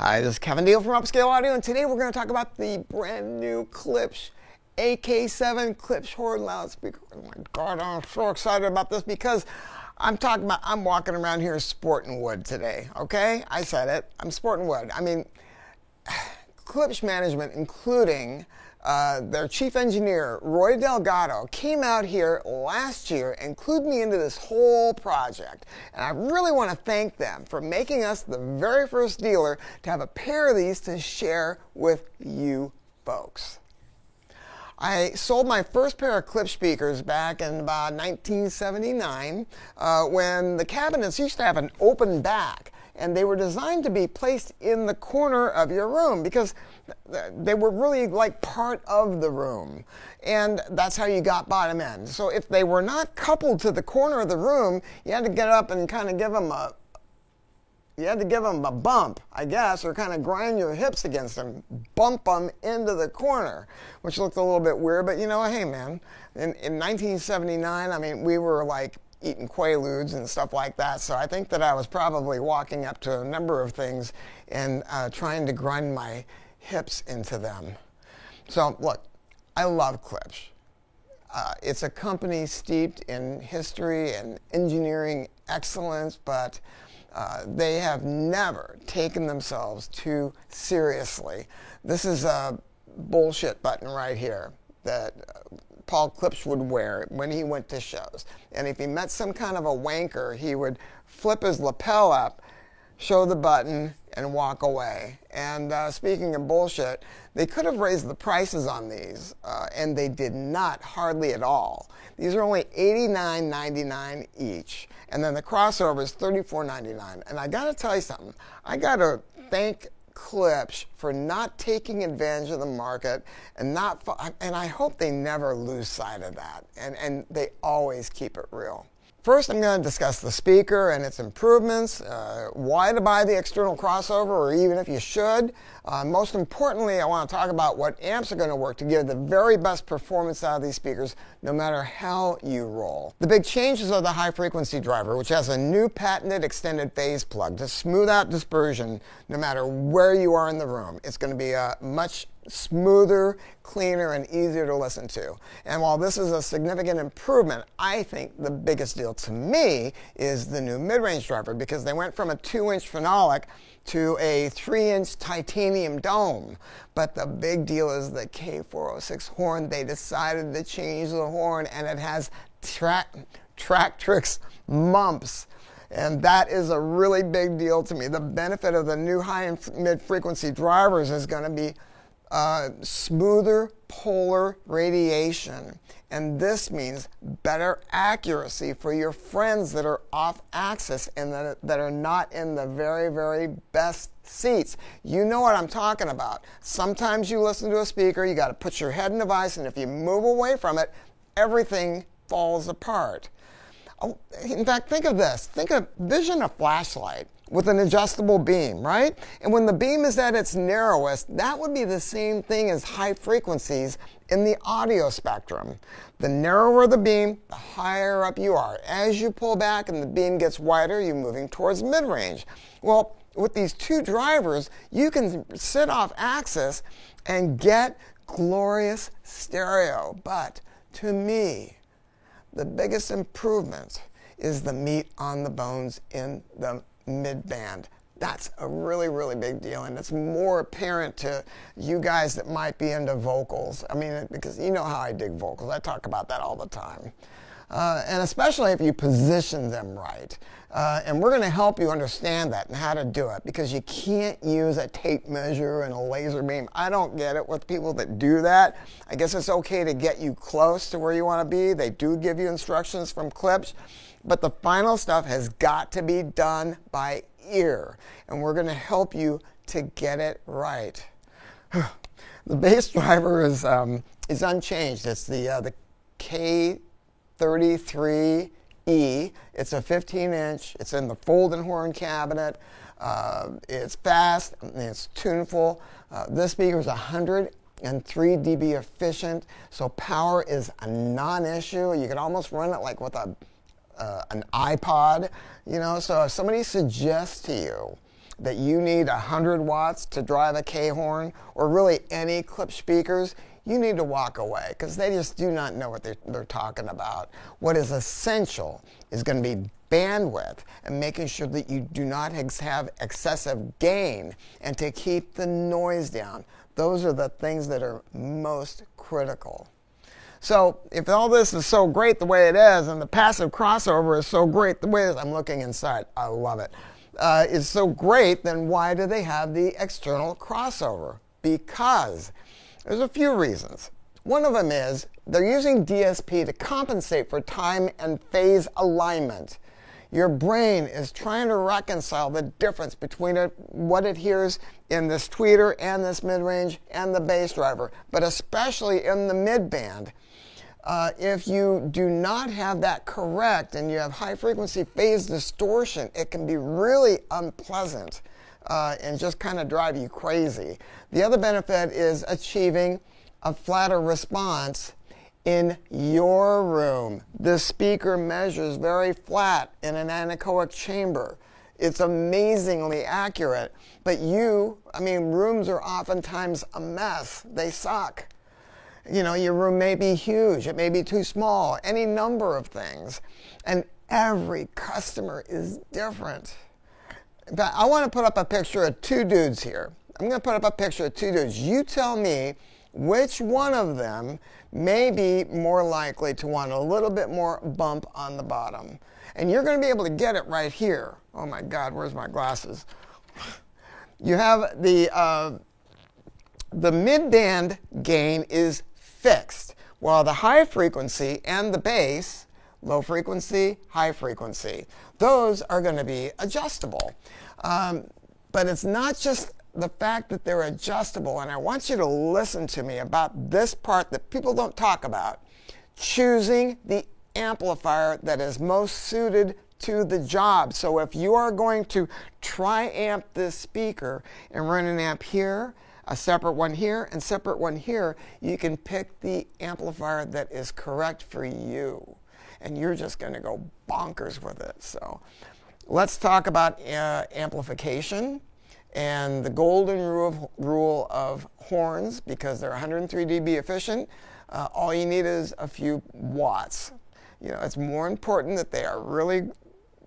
Hi, this is Kevin Deal from Upscale Audio, and today we're going to talk about the brand new Klipsch AK7 Klipsch Horn loudspeaker. Oh my God, I'm so excited about this because I'm walking around here sporting wood today, okay? I said it. I'm sporting wood. I mean, Klipsch management, including their chief engineer, Roy Delgado, came out here last year and clued me into this whole project. And I really want to thank them for making us the very first dealer to have a pair of these to share with you folks. I sold my first pair of Klipsch speakers back in about 1979 when the cabinets used to have an open back. And they were designed to be placed in the corner of your room because they were really like part of the room. And that's how you got bottom end. So if they were not coupled to the corner of the room, you had to get up and kind of give them a bump, I guess, or kind of grind your hips against them, bump them into the corner, which looked a little bit weird. But you know, hey man, in 1979, I mean, we were like eating Quaaludes and stuff like that. So I think that I was probably walking up to a number of things and trying to grind my hips into them. So look, I love Klipsch. It's a company steeped in history and engineering excellence, but they have never taken themselves too seriously. This is a bullshit button right here that Paul Klipsch would wear when he went to shows. And if he met some kind of a wanker, he would flip his lapel up, show the button, and walk away. And speaking of bullshit, they could have raised the prices on these, and they did not, hardly at all. These are only $89.99 each. And then the crossover is $34.99. And I got to tell you something. I got to thank Klipsch for not taking advantage of the market and I hope they never lose sight of that, and they always keep it real. First, I'm going to discuss the speaker and its improvements, why to buy the external crossover, or even if you should. Most importantly, I want to talk about what amps are going to work to give the very best performance out of these speakers, no matter how you roll. The big changes are the high-frequency driver, which has a new patented extended phase plug to smooth out dispersion no matter where you are in the room. It's going to be a much smoother, cleaner, and easier to listen to. And while this is a significant improvement, I think the biggest deal to me is the new mid-range driver, because they went from a 2-inch phenolic to a 3-inch titanium dome. But the big deal is the K406 horn. They decided to change the horn, and it has Tractrix mumps. And that is a really big deal to me. The benefit of the new high and mid-frequency drivers is going to be smoother polar radiation. And this means better accuracy for your friends that are off axis and that are not in the very, very best seats. You know what I'm talking about. Sometimes you listen to a speaker, you got to put your head in the device, and if you move away from it, everything falls apart. Oh, in fact, think of this. Vision a flashlight with an adjustable beam, right? And when the beam is at its narrowest, that would be the same thing as high frequencies in the audio spectrum. The narrower the beam, the higher up you are. As you pull back and the beam gets wider, you're moving towards mid-range. Well, with these two drivers, you can sit off axis and get glorious stereo. But to me, the biggest improvement is the meat on the bones in the mid-band. That's a really, really big deal, and it's more apparent to you guys that might be into vocals. I mean, because you know how I dig vocals. I talk about that all the time. And especially if you position them right. And we're going to help you understand that and how to do it, because you can't use a tape measure and a laser beam. I don't get it with people that do that. I guess it's okay to get you close to where you want to be. They do give you instructions from Klipsch, but the final stuff has got to be done by ear, and we're going to help you to get it right. The bass driver is unchanged. It's the K33E. It's a 15-inch. It's in the fold-in horn cabinet. It's fast. It's tuneful. This speaker is 103 dB efficient, so power is a non-issue. You can almost run it like with an iPod, you know. So if somebody suggests to you that you need 100 watts to drive a K-horn, or really any Klipsch speakers, you need to walk away, because they just do not know what they're talking about. What is essential is going to be bandwidth and making sure that you do not have excessive gain, and to keep the noise down. Those are the things that are most critical. So if all this is so great the way it is, and the passive crossover is so great the way it is, I'm looking inside, I love it, is so great, then why do they have the external crossover? Because there's a few reasons. One of them is they're using DSP to compensate for time and phase alignment. Your brain is trying to reconcile the difference between what it hears in this tweeter and this mid-range and the bass driver, but especially in the mid-band. If you do not have that correct and you have high-frequency phase distortion, it can be really unpleasant and just kind of drive you crazy. The other benefit is achieving a flatter response in your room. The speaker measures very flat in an anechoic chamber. It's amazingly accurate, but rooms are oftentimes a mess. They suck. Your room may be huge, it may be too small, any number of things. And every customer is different. In fact, I want to put up a picture of two dudes here. I'm going to put up a picture of two dudes. You tell me which one of them may be more likely to want a little bit more bump on the bottom. And you're going to be able to get it right here. Oh my God, where's my glasses? You have the mid-band gain is fixed, while the high frequency and the bass, low frequency, high frequency, those are going to be adjustable. But it's not just the fact that they're adjustable, and I want you to listen to me about this part that people don't talk about. Choosing the amplifier that is most suited to the job. So if you are going to tri-amp this speaker and run an amp here, a separate one here, and separate one here, you can pick the amplifier that is correct for you. And you're just going to go bonkers with it. So let's talk about amplification and the golden rule of horns, because they're 103 dB efficient. All you need is a few watts. It's more important that they are really,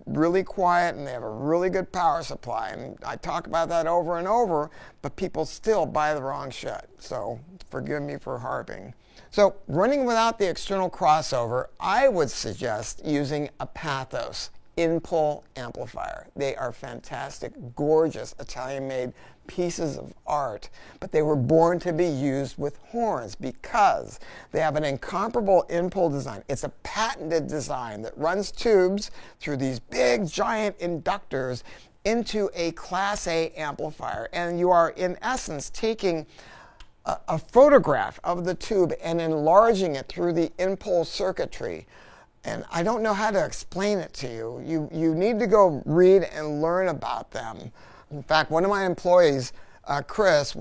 really quiet and they have a really good power supply. And I talk about that over and over, but people still buy the wrong shit. So forgive me for harping. So running without the external crossover, I would suggest using a Pathos in-pull amplifier. They are fantastic, gorgeous Italian-made pieces of art, but they were born to be used with horns because they have an incomparable in-pull design. It's a patented design that runs tubes through these big giant inductors into a Class A amplifier, and you are in essence taking a photograph of the tube and enlarging it through the in-pull circuitry. And I don't know how to explain it to you. You need to go read and learn about them. In fact, one of my employees, Chris,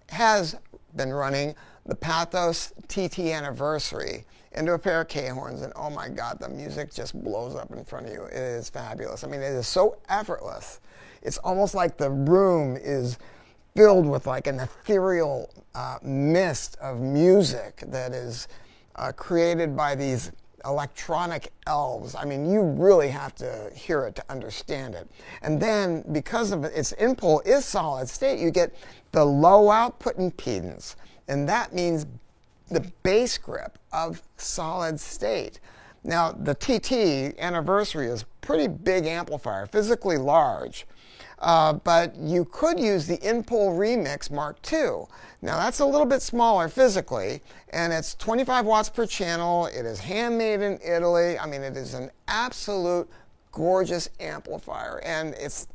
has been running the Pathos TT Anniversary into a pair of K-horns, and oh my God, the music just blows up in front of you. It is fabulous. I mean, it is so effortless. It's almost like the room is filled with like an ethereal mist of music that is created by these electronic elves. I mean, you really have to hear it to understand it. And then, because of its in-pull is solid state, you get the low output impedance, and that means the bass grip of solid state. Now, the TT Anniversary is a pretty big amplifier, physically large. But you could use the in-pull Remix Mark II. Now that's a little bit smaller physically, and it's 25 watts per channel. It is handmade in Italy. I mean, it is an absolute gorgeous amplifier, and it's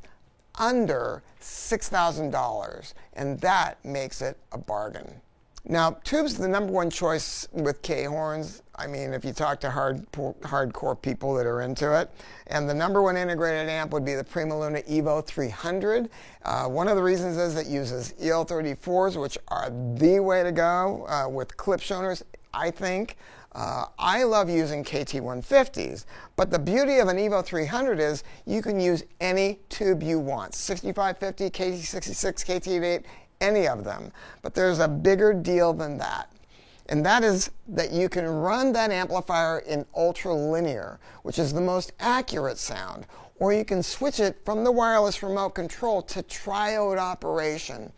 under $6,000, and that makes it a bargain. Now, tubes are the number one choice with K-horns. I mean, if you talk to hardcore people that are into it. And the number one integrated amp would be the Prima Luna Evo 300. One of the reasons is it uses EL34s, which are the way to go with Klipsch owners, I think. I love using KT150s, but the beauty of an Evo 300 is you can use any tube you want, 6550, KT66, KT88, any of them. But there's a bigger deal than that. And that is that you can run that amplifier in ultralinear, which is the most accurate sound, or you can switch it from the wireless remote control to triode operation.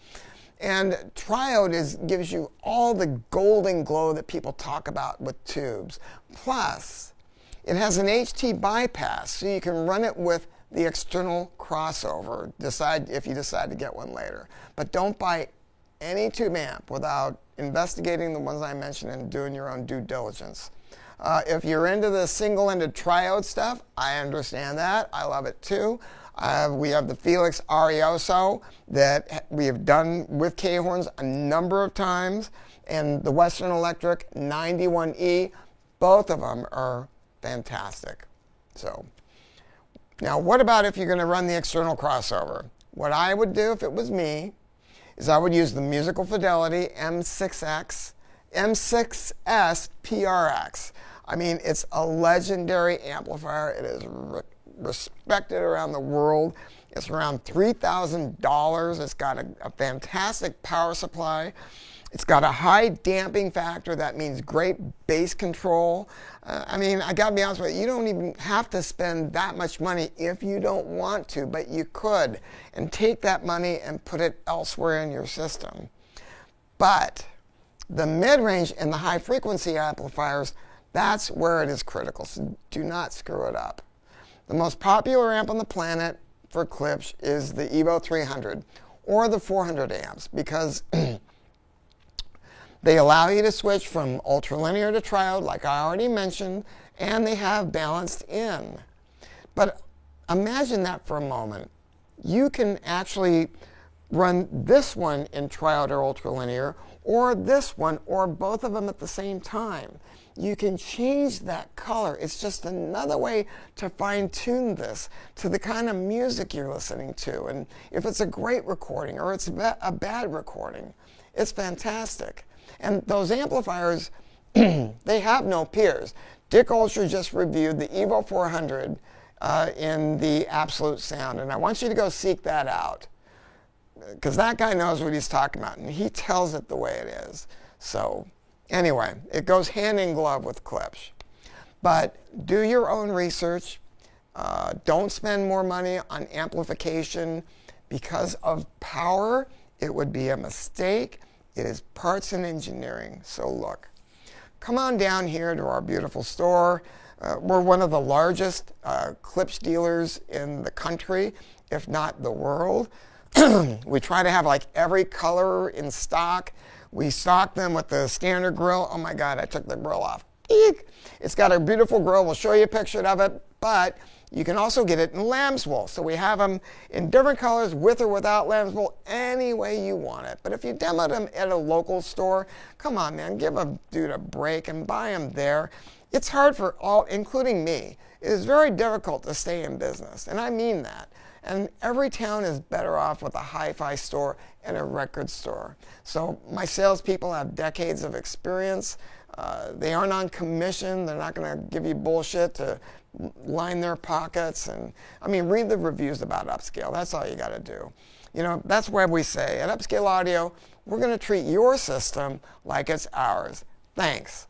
And triode gives you all the golden glow that people talk about with tubes. Plus, it has an HT bypass, so you can run it with the external crossover, if you decide to get one later. But don't buy any tube amp without investigating the ones I mentioned and doing your own due diligence. If you're into the single-ended triode stuff, I understand that. I love it too. We have the Felix Arioso that we have done with K-horns a number of times, and the Western Electric 91E. Both of them are fantastic. So, now what about if you're going to run the external crossover? What I would do if it was me is I would use the Musical Fidelity M6S PRX. I mean, it's a legendary amplifier. It is respected around the world. It's around $3,000. It's got a fantastic power supply. It's got a high damping factor. That means great bass control. I mean, I gotta be honest with you, you don't even have to spend that much money if you don't want to, but you could, and take that money and put it elsewhere in your system. But the mid-range and the high-frequency amplifiers, that's where it is critical, so do not screw it up. The most popular amp on the planet for Klipsch is the Evo 300 or the 400 amps because they allow you to switch from ultralinear to triode, like I already mentioned, and they have balanced in. But imagine that for a moment. You can actually run this one in triode or ultralinear, or this one, or both of them at the same time. You can change that color. It's just another way to fine-tune this to the kind of music you're listening to. And if it's a great recording or it's a bad recording, it's fantastic. And those amplifiers, they have no peers. Dick Ultra just reviewed the Evo 400 in the Absolute Sound, and I want you to go seek that out because that guy knows what he's talking about, and he tells it the way it is. So anyway, it goes hand in glove with Klipsch. But do your own research. Don't spend more money on amplification because of power. It would be a mistake. It is parts and engineering. So look, come on down here to our beautiful store. We're one of the largest Klipsch dealers in the country, if not the world. We try to have like every color in stock. We stock them with the standard grill. Oh my God, I took the grill off. Eek! It's got a beautiful grill. We'll show you a picture of it, but you can also get it in lamb's wool. So we have them in different colors, with or without lamb's wool, any way you want it. But if you demoed them at a local store, come on, man, give a dude a break and buy them there. It's hard for all, including me. It is very difficult to stay in business, and I mean that. And every town is better off with a hi-fi store and a record store. So my salespeople have decades of experience. They aren't on commission. They're not going to give you bullshit to line their pockets. And I mean, read the reviews about Upscale. That's all you got to do. You know, that's why we say at Upscale Audio, we're going to treat your system like it's ours. Thanks.